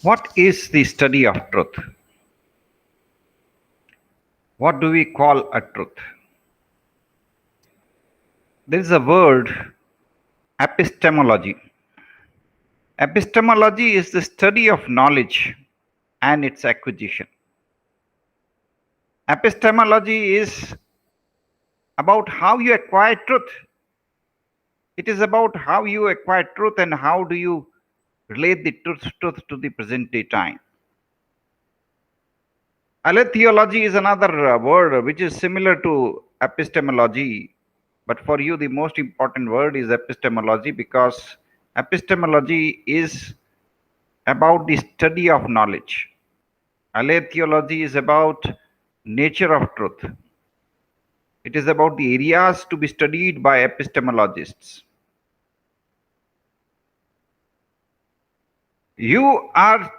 What is the study of truth? What do we call a truth? There is a word, epistemology. Epistemology is the study of knowledge and its acquisition. Epistemology is about how you acquire truth. It is about how you acquire truth and how do you relate the truth to the present day time. Aletheology is another word which is similar to epistemology, but for you the most important word is epistemology because epistemology is about the study of knowledge. Aletheology is about nature of truth. It is about the areas to be studied by epistemologists. You are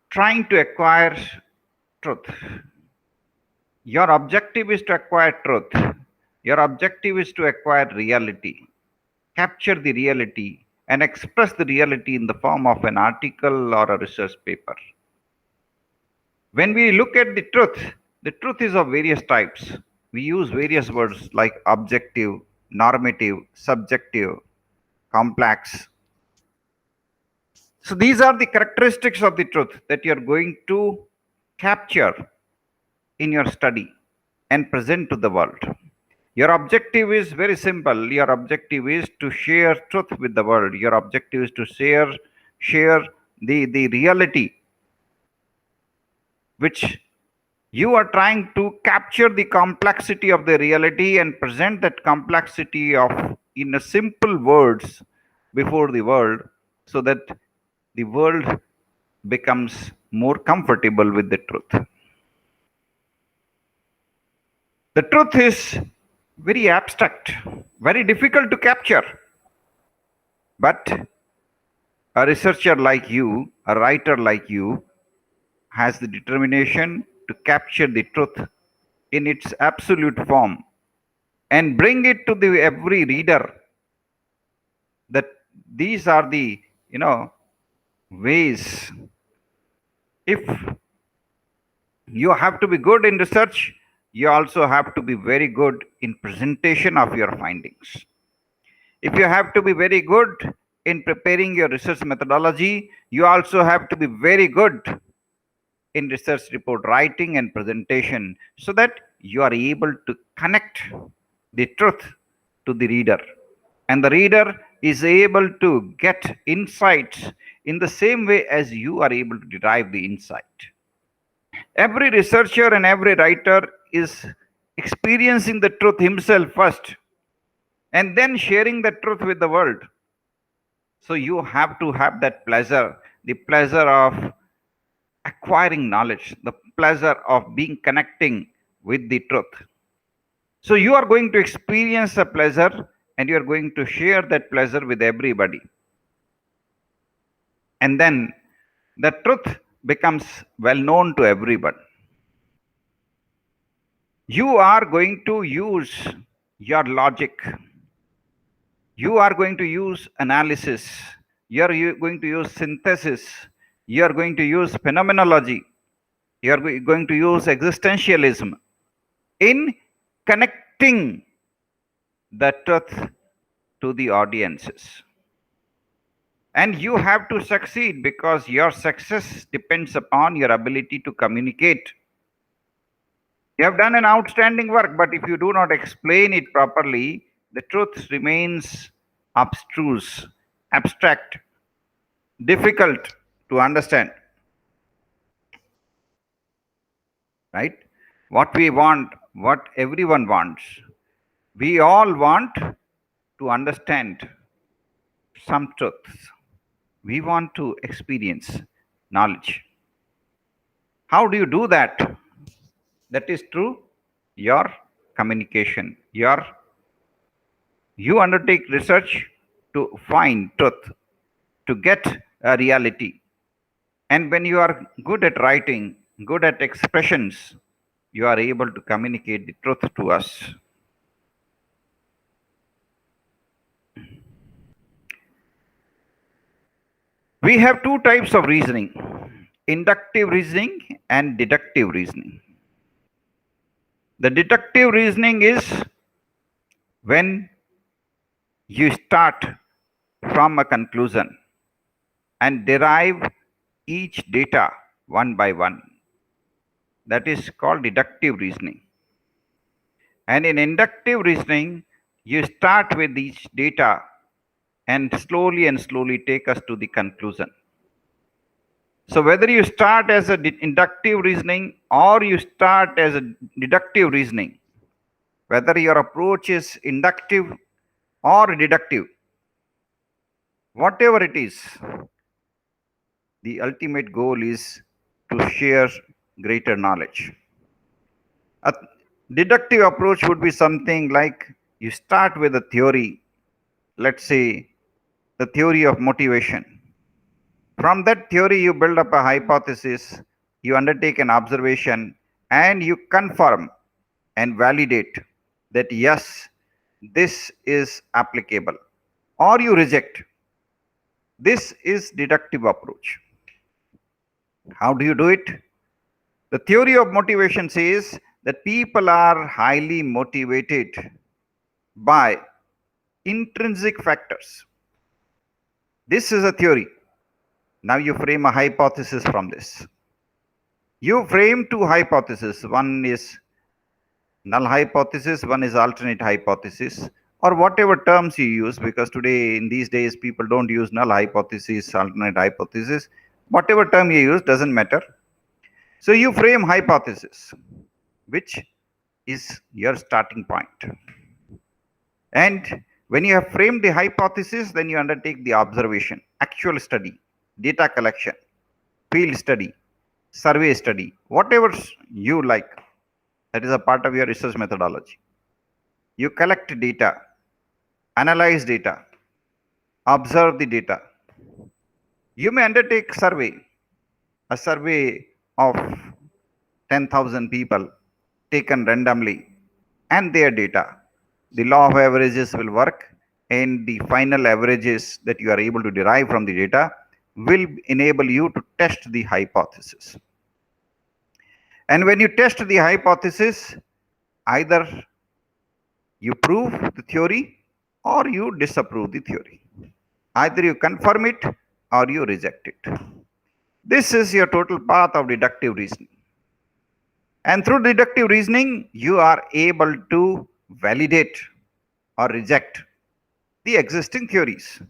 trying to acquire truth. Your objective is to acquire truth. Your objective is to acquire reality, capture the reality, and express the reality in the form of an article or a research paper. When we look at the truth is of various types. We use various words like objective, normative, subjective, complex. So these are the characteristics of the truth that you're going to capture in your study and present to the world. Your objective is very simple. Your objective is to share truth with the world. Your objective is to share the reality which you are trying to capture the complexity of the reality and present that complexity of in a simple words before the world so that the world becomes more comfortable with the truth. The truth is very abstract, very difficult to capture. But a researcher like you, a writer like you, has the determination to capture the truth in its absolute form and bring it to the every reader that these are the ways. If you have to be good in research, you also have to be very good in presentation of your findings. If you have to be very good in preparing your research methodology, you also have to be very good in research report writing and presentation so that you are able to connect the truth to the reader. And the reader is able to get insights in the same way as you are able to derive the insight. Every researcher and every writer is experiencing the truth himself first and then sharing the truth with the world. So you have to have that pleasure, the pleasure of acquiring knowledge, the pleasure of being connecting with the truth. So you are going to experience a pleasure and you are going to share that pleasure with everybody. And then the truth becomes well known to everyone. You are going to use your logic. You are going to use analysis. You are going to use synthesis. You are going to use phenomenology. You are going to use existentialism in connecting the truth to the audiences. And you have to succeed because your success depends upon your ability to communicate. You have done an outstanding work, but if you do not explain it properly, the truth remains abstruse, abstract, difficult to understand. Right? What we want, what everyone wants, we all want to understand some truths. We want to experience knowledge. How do you do that? That is through your communication. You undertake research to find truth, to get a reality. And when you are good at writing, good at expressions, you are able to communicate the truth to us. We have two types of reasoning. inductive reasoning and deductive reasoning. The deductive reasoning is when you start from a conclusion and derive each data one by one. That is called deductive reasoning. And in inductive reasoning, you start with each data and slowly take us to the conclusion. So whether you start as a inductive reasoning or you start as a deductive reasoning, whether your approach is inductive or deductive, whatever it is, the ultimate goal is to share greater knowledge. A deductive approach would be something like you start with a theory, let's say the theory of motivation. From that theory, you build up a hypothesis, you undertake an observation, and you confirm and validate that yes, this is applicable, or you reject. This is deductive approach. How do you do it? The theory of motivation says that people are highly motivated by intrinsic factors. This is a theory. Now you frame a hypothesis from this. You frame two hypotheses. One is null hypothesis, one is alternate hypothesis, or whatever terms you use, because today in these days people don't use null hypothesis, alternate hypothesis. Whatever term you use doesn't matter. So you frame hypothesis, which is your starting point. And when you have framed the hypothesis, then you undertake the observation, actual study, data collection, field study, survey study, whatever you like. That is a part of your research methodology. You collect data, analyze data, observe the data. You may undertake a survey of 10,000 people taken randomly and their data. The law of averages will work, and the final averages that you are able to derive from the data will enable you to test the hypothesis. And when you test the hypothesis, either you prove the theory or you disapprove the theory. Either you confirm it or you reject it. This is your total path of deductive reasoning. And through deductive reasoning, you are able to validate or reject the existing theories.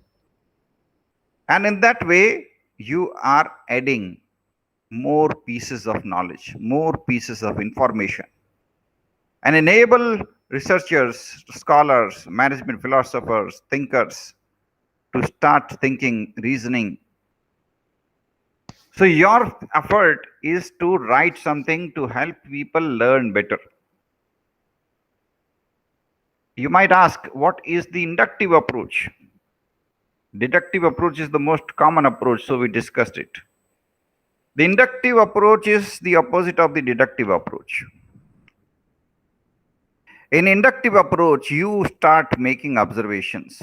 And in that way, you are adding more pieces of knowledge, more pieces of information, and enable researchers, scholars, management philosophers, thinkers to start thinking, reasoning. So your effort is to write something to help people learn better. You might ask, what is the inductive approach? Deductive approach is the most common approach, so we discussed it. The inductive approach is the opposite of the deductive approach. In inductive approach, you start making observations.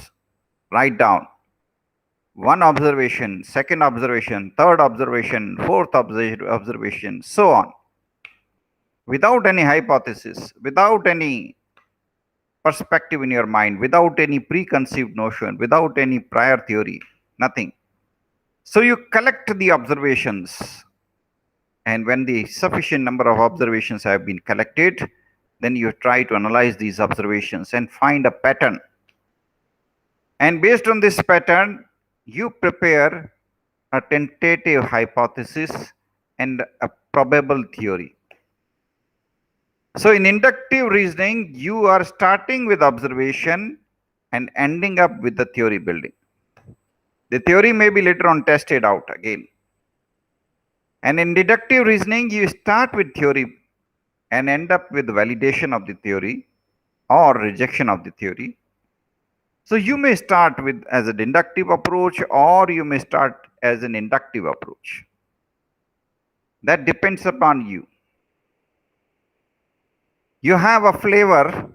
Write down one observation, second observation, third observation, fourth observation, so on. Without any hypothesis, without any perspective in your mind, without any preconceived notion, without any prior theory, nothing. So you collect the observations, and when the sufficient number of observations have been collected, then you try to analyze these observations and find a pattern. And based on this pattern, you prepare a tentative hypothesis and a probable theory. So in inductive reasoning, you are starting with observation and ending up with the theory building. The theory may be later on tested out again. And in deductive reasoning, you start with theory and end up with validation of the theory or rejection of the theory. So you may start with as an inductive approach, or you may start as an inductive approach. That depends upon you. You have a flavor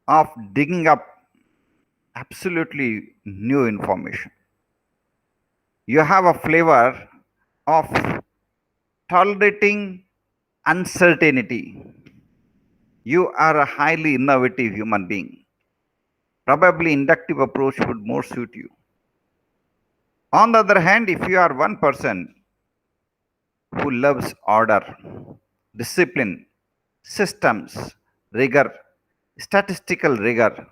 of digging up absolutely new information. You have a flavor of tolerating uncertainty. You are a highly innovative human being. Probably inductive approach would more suit you. On the other hand, if you are one person who loves order, discipline, systems, rigor, statistical rigor,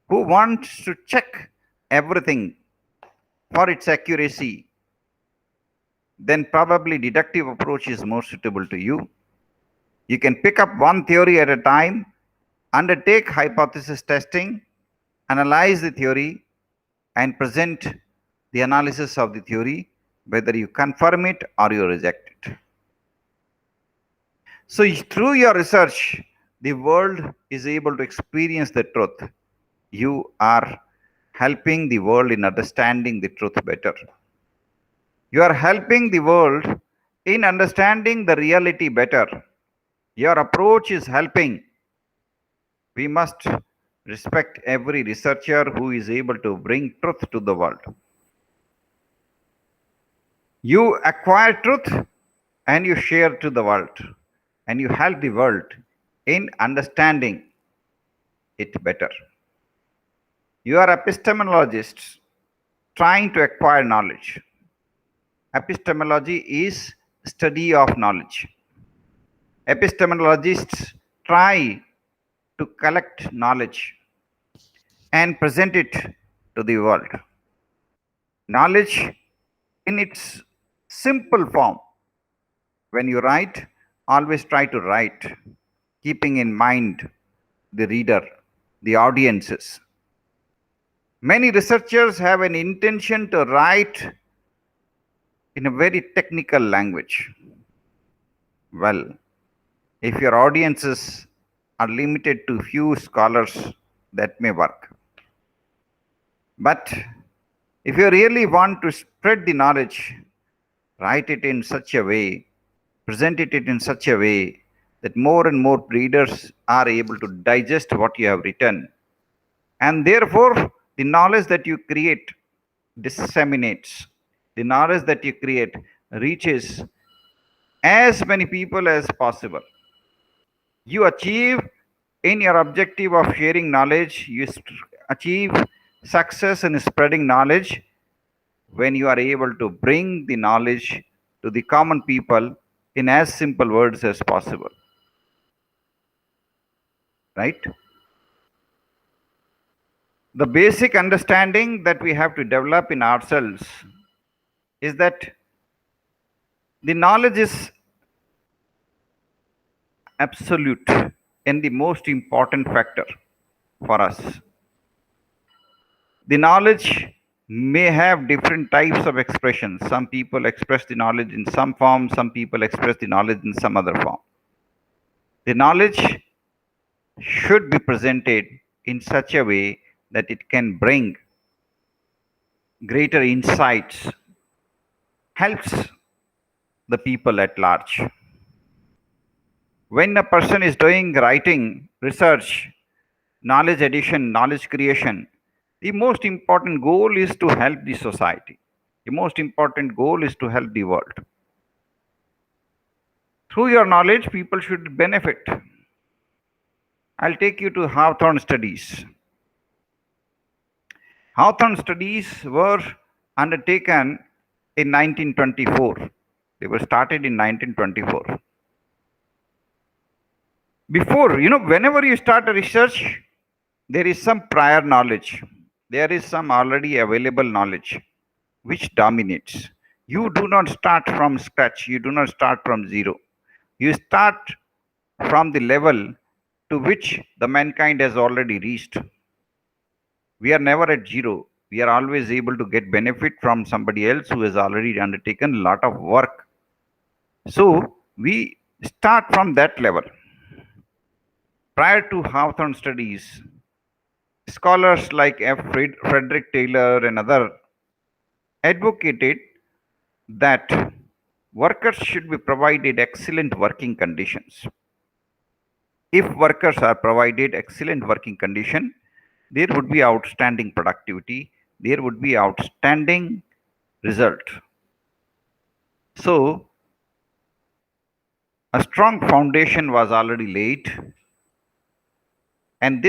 who wants to check everything for its accuracy, then probably deductive approach is more suitable to you. You can pick up one theory at a time, undertake hypothesis testing, analyze the theory, and present the analysis of the theory, whether you confirm it or you reject it. So, through your research, the world is able to experience the truth. You are helping the world in understanding the truth better. You are helping the world in understanding the reality better. Your approach is helping. We must respect every researcher who is able to bring truth to the world. You acquire truth and you share to the world, and you help the world in understanding it better. You are epistemologists trying to acquire knowledge. Epistemology is study of knowledge. Epistemologists try to collect knowledge and present it to the world. Knowledge in its simple form. When you write, always try to write, keeping in mind the reader, the audiences. Many researchers have an intention to write in a very technical language. Well, if your audiences are limited to few scholars, that may work. But if you really want to spread the knowledge, write it in such a way, present it in such a way that more and more readers are able to digest what you have written. And therefore, the knowledge that you create disseminates. The knowledge that you create reaches as many people as possible. You achieve in your objective of sharing knowledge, you achieve success in spreading knowledge when you are able to bring the knowledge to the common people in as simple words as possible. Right? The basic understanding that we have to develop in ourselves is that the knowledge is absolute and the most important factor for us. The knowledge may have different types of expressions. Some people express the knowledge in some form, some people express the knowledge in some other form. The knowledge should be presented in such a way that it can bring greater insights, helps the people at large. When a person is doing writing, research, knowledge addition, knowledge creation, the most important goal is to help the society. The most important goal is to help the world. Through your knowledge, people should benefit. I'll take you to Hawthorne studies. Hawthorne studies were undertaken in 1924. They were started in 1924. Before, whenever you start a research, there is some prior knowledge. There is some already available knowledge which dominates. You do not start from scratch. You do not start from zero. You start from the level to which the mankind has already reached. We are never at zero. We are always able to get benefit from somebody else who has already undertaken a lot of work. So we start from that level. Prior to Hawthorne studies, scholars like F. Frederick Taylor and others advocated that workers should be provided excellent working conditions. If workers are provided excellent working condition, there would be outstanding productivity, there would be outstanding result. So A strong foundation was already laid, and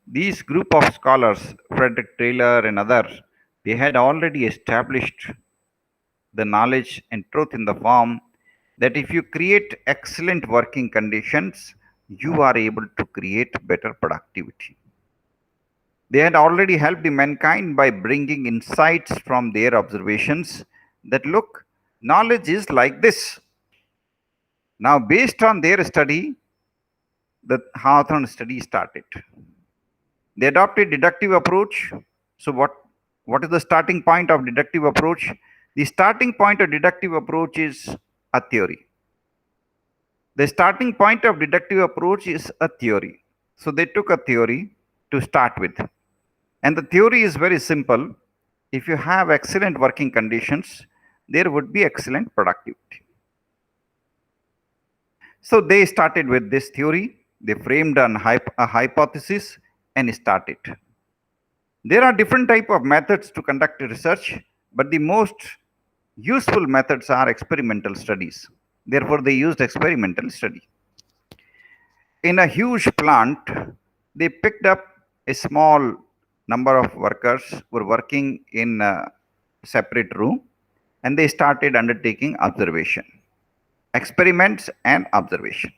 these group of scholars, Frederick Taylor and others, they had already established the knowledge and truth in the form that if you create excellent working conditions, you are able to create better productivity. They had already helped the mankind by bringing insights from their observations that look, knowledge is like this. Now, based on their study, the Hawthorne study started. They adopted deductive approach. So what is the starting point of deductive approach? The starting point of deductive approach is a theory. The starting point of deductive approach is a theory. So they took a theory to start with. And the theory is very simple. If you have excellent working conditions, there would be excellent productivity. So they started with this theory. They framed a hypothesis and started. There are different type of methods to conduct research, but the most useful methods are experimental studies. Therefore, they used experimental study. In a huge plant, they picked up a small number of workers who were working in a separate room, and they started undertaking observation, experiments and observation.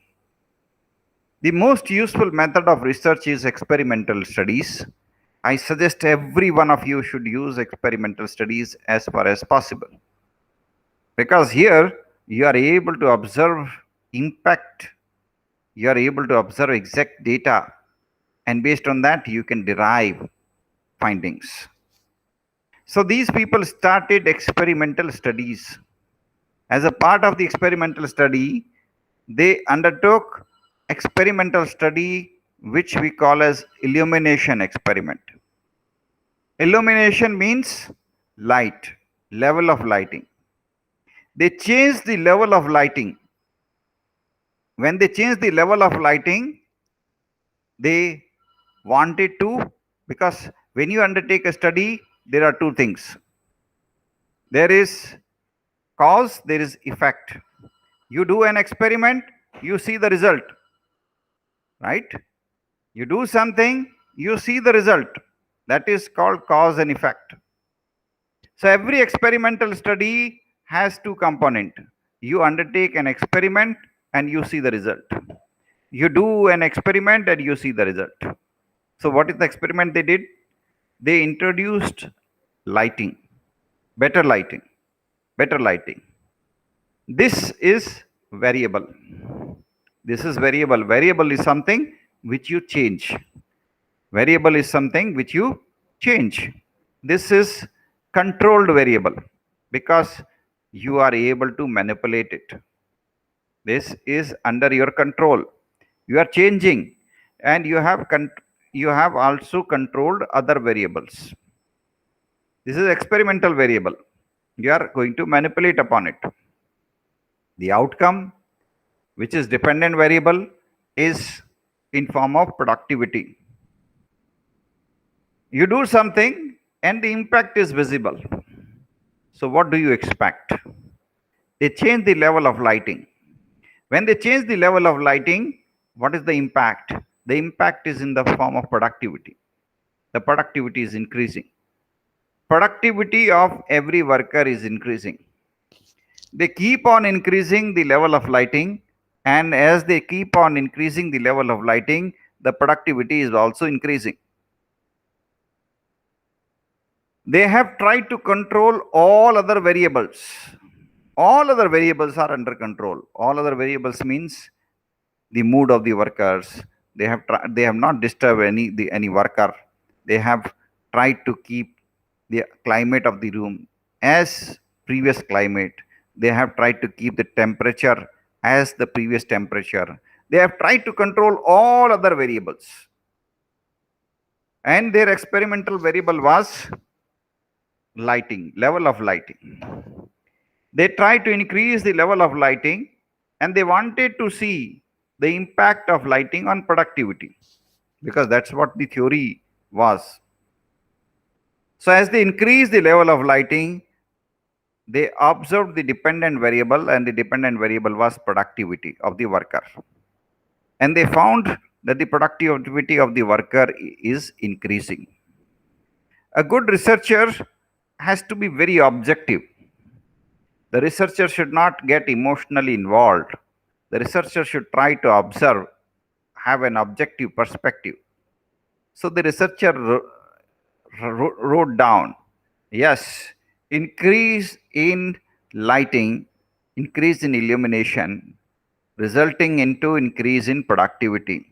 The most useful method of research is experimental studies. I suggest every one of you should use experimental studies as far as possible. Because here you are able to observe impact, you are able to observe exact data, and based on that you can derive findings. So these people started experimental studies. As a part of the experimental study, they undertook experimental study which we call as illumination experiment. Illumination means light, level of lighting. They changed the level of lighting. When they changed the level of lighting, they wanted to, because when you undertake a study, there are two things. There is cause, there is effect. You do an experiment, you see the result, right? You do something, you see the result. That is called cause and effect. So every experimental study has two components. You undertake an experiment and you see the result. You do an experiment and you see the result. So what is the experiment they did? They introduced lighting, better lighting, better lighting. This is variable. This is variable. Variable is something which you change. Variable is something which you change. This is controlled variable because you are able to manipulate it. This is under your control. You are changing, and you have also controlled other variables. This is experimental variable. You are going to manipulate upon it. The outcome, which is dependent variable, is in form of productivity. You do something and the impact is visible. So what do you expect? They change the level of lighting. When they change the level of lighting, what is the impact? The impact is in the form of productivity. The productivity is increasing. Productivity of every worker is increasing. They keep on increasing the level of lighting, and as they keep on increasing the level of lighting, the productivity is also increasing. They have tried to control all other variables. All other variables are under control. All other variables means the mood of the workers. They have not disturbed any worker. They have tried to keep the climate of the room as previous climate. They have tried to keep the temperature as the previous temperature. They have tried to control all other variables. And their experimental variable was lighting, level of lighting. They tried to increase the level of lighting, and they wanted to see the impact of lighting on productivity, because that's what the theory was. So as they increase the level of lighting, They observed the dependent variable, and the dependent variable was productivity of the worker. And they found that the productivity of the worker is increasing. A good researcher has to be very objective. The researcher should not get emotionally involved. The researcher should try to observe, have an objective perspective. So the researcher wrote down, yes, increase in lighting, increase in illumination, resulting into increase in productivity.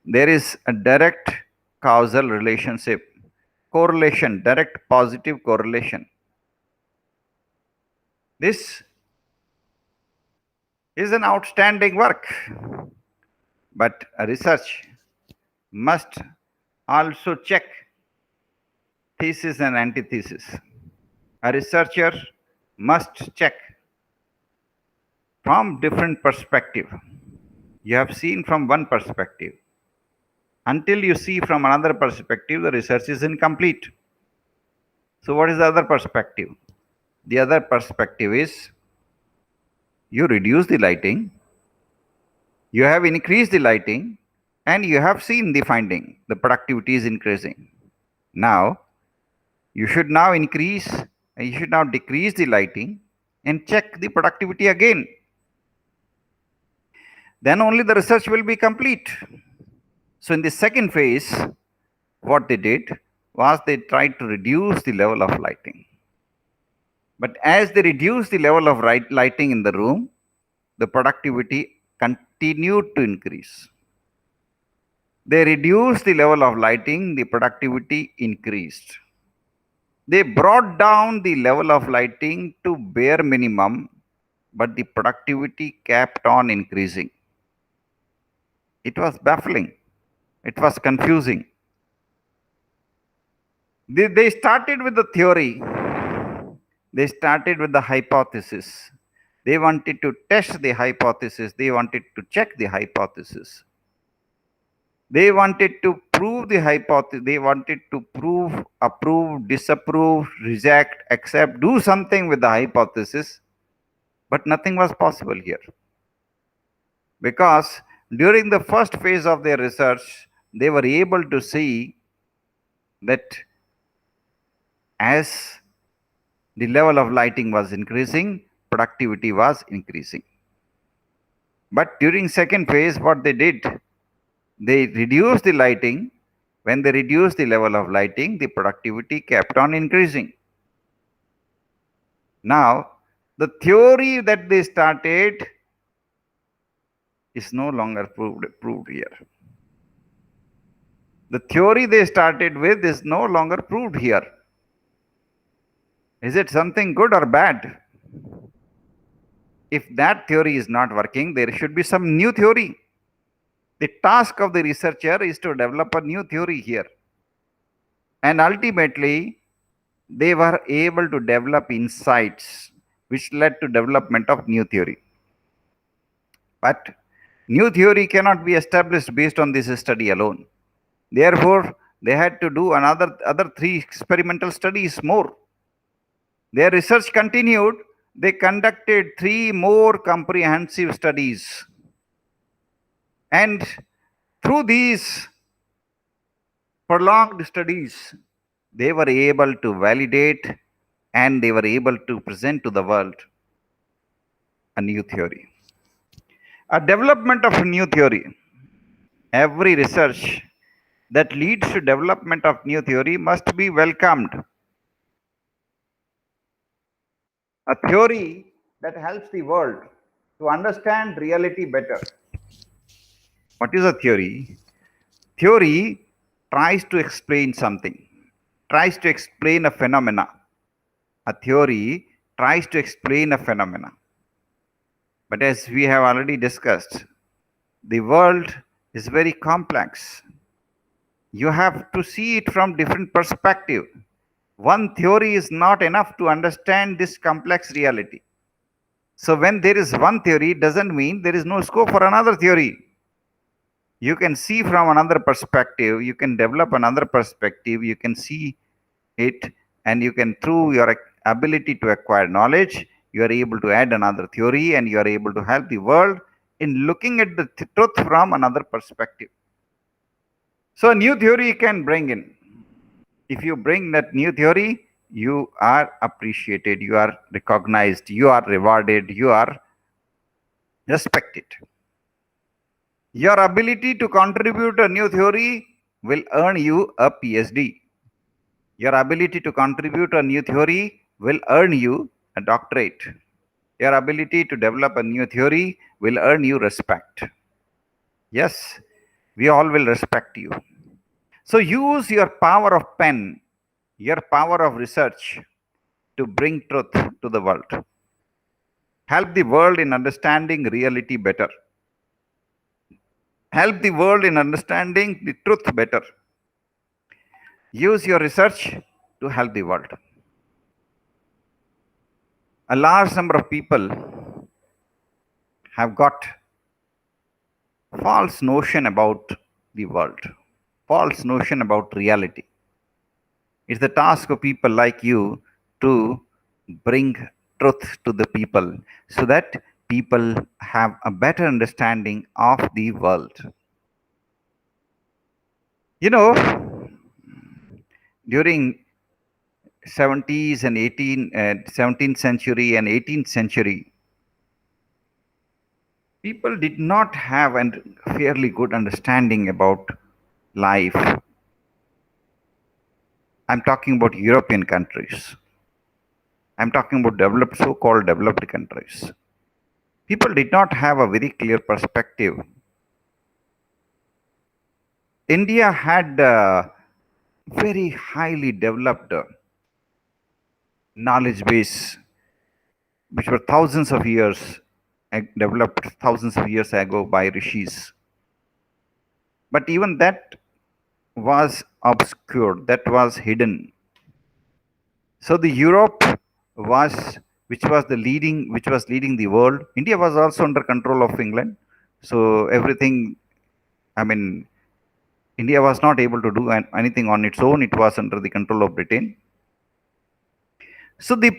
There is a direct causal relationship, correlation, direct positive correlation. This is an outstanding work, but a research must also check thesis and antithesis. A researcher must check from different perspective. You have seen from one perspective. Until you see from another perspective, the research is incomplete. So what is the other perspective? The other perspective is you reduce the lighting, you have increased the lighting, and you have seen the finding. The productivity is increasing. Now, you should now increase and you should now decrease the lighting and check the productivity again. Then only the research will be complete. So in the second phase, what they did was they tried to reduce the level of lighting. But as they reduced the level of lighting in the room, the productivity continued to increase. They reduced the level of lighting, the productivity increased. They brought down the level of lighting to bare minimum, but the productivity kept on increasing. It was baffling. It was confusing. They started with the theory. They started with the hypothesis. They wanted to test the hypothesis. They wanted to check the hypothesis. They wanted to prove the hypothesis. They wanted to prove, approve, disapprove, reject, accept, do something with the hypothesis. But nothing was possible here. Because during the first phase of their research, they were able to see that as the level of lighting was increasing, productivity was increasing. But during second phase, what they did, they reduced the lighting. When they reduced the level of lighting, the productivity kept on increasing. Now, the theory that they started is no longer proved here. The theory they started with is no longer proved here. Is it something good or bad? If that theory is not working, there should be some new theory. The task of the researcher is to develop a new theory here. And ultimately, they were able to develop insights which led to development of new theory. But new theory cannot be established based on this study alone. Therefore, they had to do other 3 experimental studies more. Their research continued. They conducted 3 more comprehensive studies. And through these prolonged studies, they were able to validate and they were able to present to the world a new theory. A development of a new theory. Every research that leads to development of new theory must be welcomed. A theory that helps the world to understand reality better. What is a theory? Theory tries to explain something, tries to explain a phenomena. A theory tries to explain a phenomena. But as we have already discussed, the world is very complex. You have to see it from different perspective. One theory is not enough to understand this complex reality. So when there is one theory, doesn't mean there is no scope for another theory. You can see from another perspective, you can develop another perspective, you can see it, and you can, through your ability to acquire knowledge, you are able to add another theory and you are able to help the world in looking at the truth from another perspective. So a new theory you can bring in. If you bring that new theory, you are appreciated, you are recognized, you are rewarded, you are respected. Your ability to contribute a new theory will earn you a PhD. Your ability to contribute a new theory will earn you a doctorate. Your ability to develop a new theory will earn you respect. Yes, we all will respect you. So use your power of pen, your power of research to bring truth to the world. Help the world in understanding reality better. Help the world in understanding the truth better. Use your research to help the world. A large number of people have got false notion about the world, false notion about reality. It's the task of people like you to bring truth to the people so that people have a better understanding of the world. You know, during 70s and 17th century and 18th century, people did not have a fairly good understanding about life. I'm talking about European countries. I'm talking about developed, so-called developed countries. People did not have a very clear perspective. India had very highly developed knowledge base, which were thousands of years developed thousands of years ago by rishis. But even that was obscured, that was hidden. So the Europe was, which was leading the world. India was also under control of England. So everything, I mean, India was not able to do anything on its own. It was under the control of Britain. So the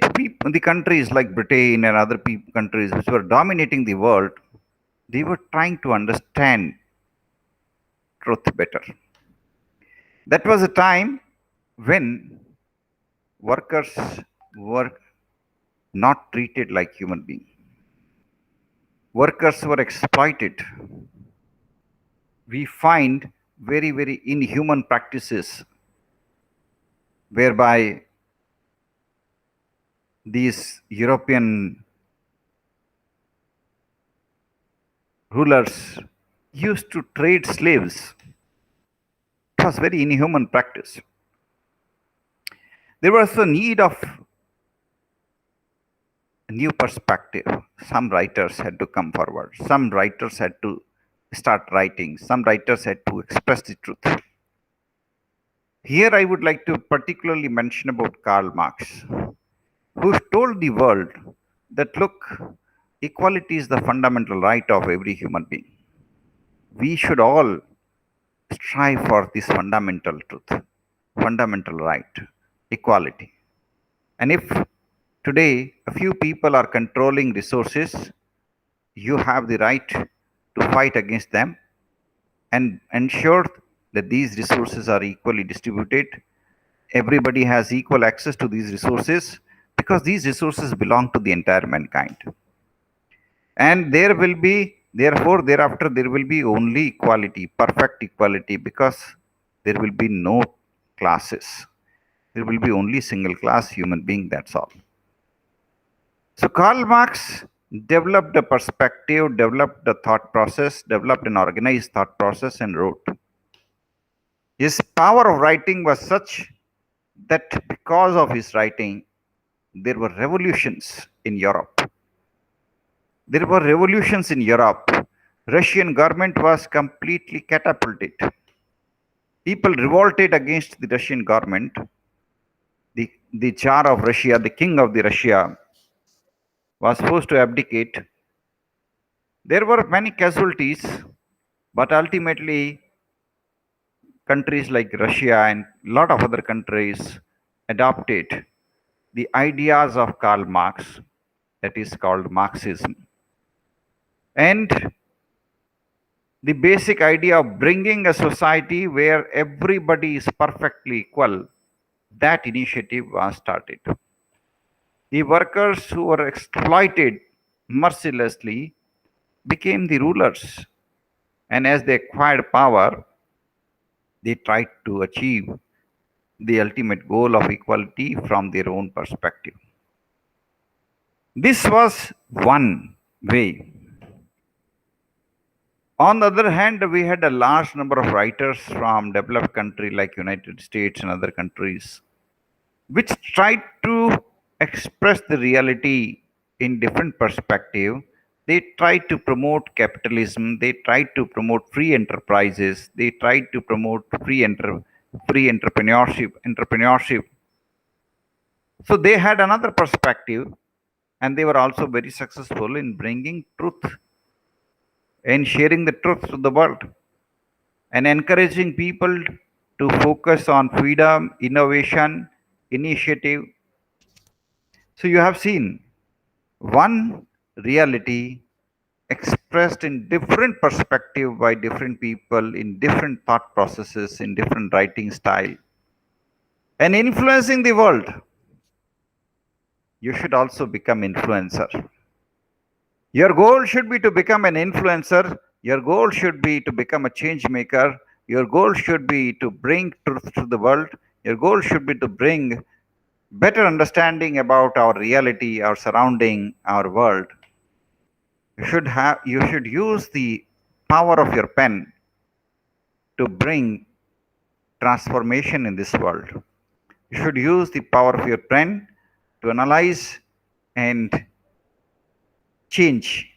countries like Britain and other countries which were dominating the world, they were trying to understand truth better. That was a time when workers were not treated like human beings. Workers were exploited. We find very, very inhuman practices whereby these European rulers used to trade slaves. It was very inhuman practice. There was a need of a new perspective. Some writers had to come forward. Some writers had to start writing. Some writers had to express the truth. Here I would like to particularly mention about Karl Marx, who told the world that look, equality is the fundamental right of every human being. We should all strive for this fundamental truth, fundamental right, equality. And if today a few people are controlling resources, you have the right to fight against them and ensure that these resources are equally distributed. Everybody has equal access to these resources because these resources belong to the entire mankind. And there will be, therefore, thereafter, there will be only equality, perfect equality, because there will be no classes. There will be only single class human being, that's all. So Karl Marx developed a perspective, developed a thought process, developed an organized thought process, and wrote. His power of writing was such that because of his writing, there were revolutions in Europe. There were revolutions in Europe. Russian government was completely catapulted. People revolted against the Russian government. The Tsar of Russia, the king of the Russia, was forced to abdicate. There were many casualties, but ultimately countries like Russia and a lot of other countries adopted the ideas of Karl Marx, that is called Marxism. And the basic idea of bringing a society where everybody is perfectly equal, that initiative was started. The workers who were exploited mercilessly became the rulers, and as they acquired power, they tried to achieve the ultimate goal of equality from their own perspective. This was one way. On the other hand, we had a large number of writers from developed countries like United States and other countries, which tried to express the reality in different perspective. They tried to promote capitalism. They tried to promote free enterprises. They tried to promote free entrepreneurship. So they had another perspective, and they were also very successful in bringing truth and sharing the truth to the world and encouraging people to focus on freedom, innovation, initiative. So you have seen one reality expressed in different perspective by different people in different thought processes in different writing style and influencing the world. You should also become influencer. Your goal should be to become an influencer. Your goal should be to become a change maker. Your goal should be to bring truth to the world. Your goal should be to bring better understanding about our reality, our surrounding, our world. You should use the power of your pen to bring transformation in this world. You should use the power of your pen to analyze and change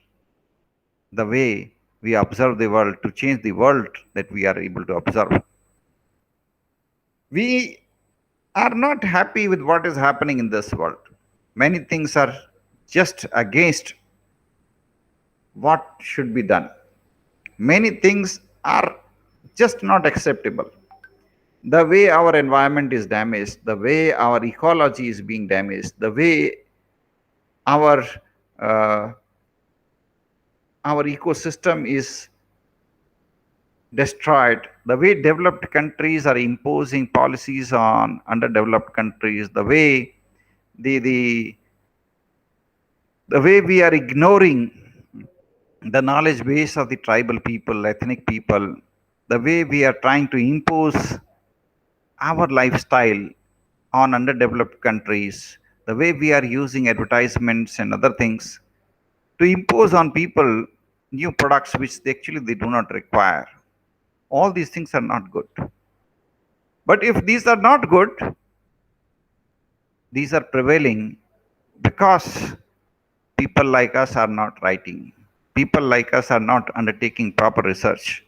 the way we observe the world, to change the world that we are able to observe. We are not happy with what is happening in this world. Many things are just against what should be done. Many things are just not acceptable. The way our environment is damaged, the way our ecology is being damaged, the way our uh, our ecosystem is destroyed, the way developed countries are imposing policies on underdeveloped countries, the the the way we are ignoring the knowledge base of the tribal people, ethnic people, the way we are trying to impose our lifestyle on underdeveloped countries, the way we are using advertisements and other things to impose on people new products which they do not require. All these things are not good. But if these are not good, these are prevailing because people like us are not writing. People like us are not undertaking proper research.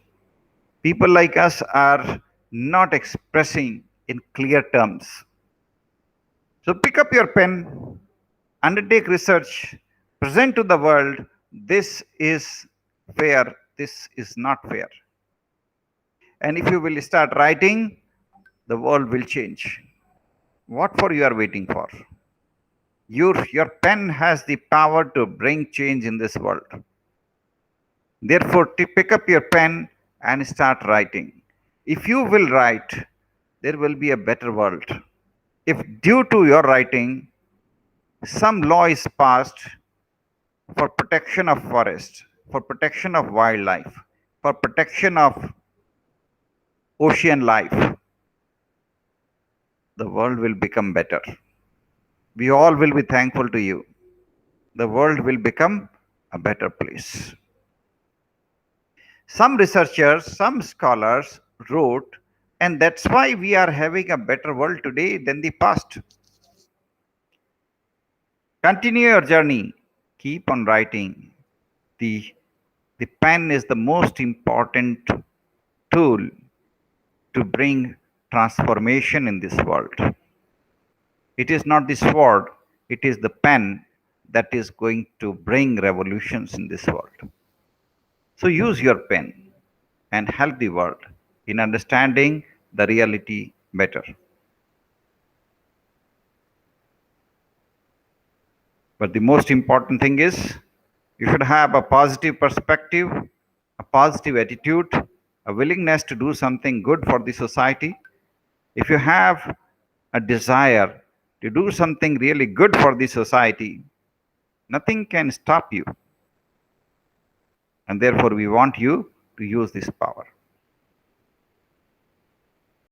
People like us are not expressing in clear terms. So pick up your pen, undertake research, present to the world this is fair, this is not fair. And if you will start writing, the world will change. What for you are waiting for? Your pen has the power to bring change in this world. Therefore, pick up your pen and start writing. If you will write, there will be a better world. If due to your writing, some law is passed for protection of forest, for protection of wildlife, for protection of ocean life, the world will become better. We all will be thankful to you. The world will become a better place. Some researchers, some scholars wrote, and that's why we are having a better world today than the past. Continue your journey. Keep on writing. The, the pen is the most important tool to bring transformation in this world. It is not the sword, it is the pen that is going to bring revolutions in this world. So use your pen and help the world in understanding the reality better. But the most important thing is you should have a positive perspective, a positive attitude, a willingness to do something good for the society. If you have a desire to do something really good for the society, nothing can stop you. And therefore, we want you to use this power.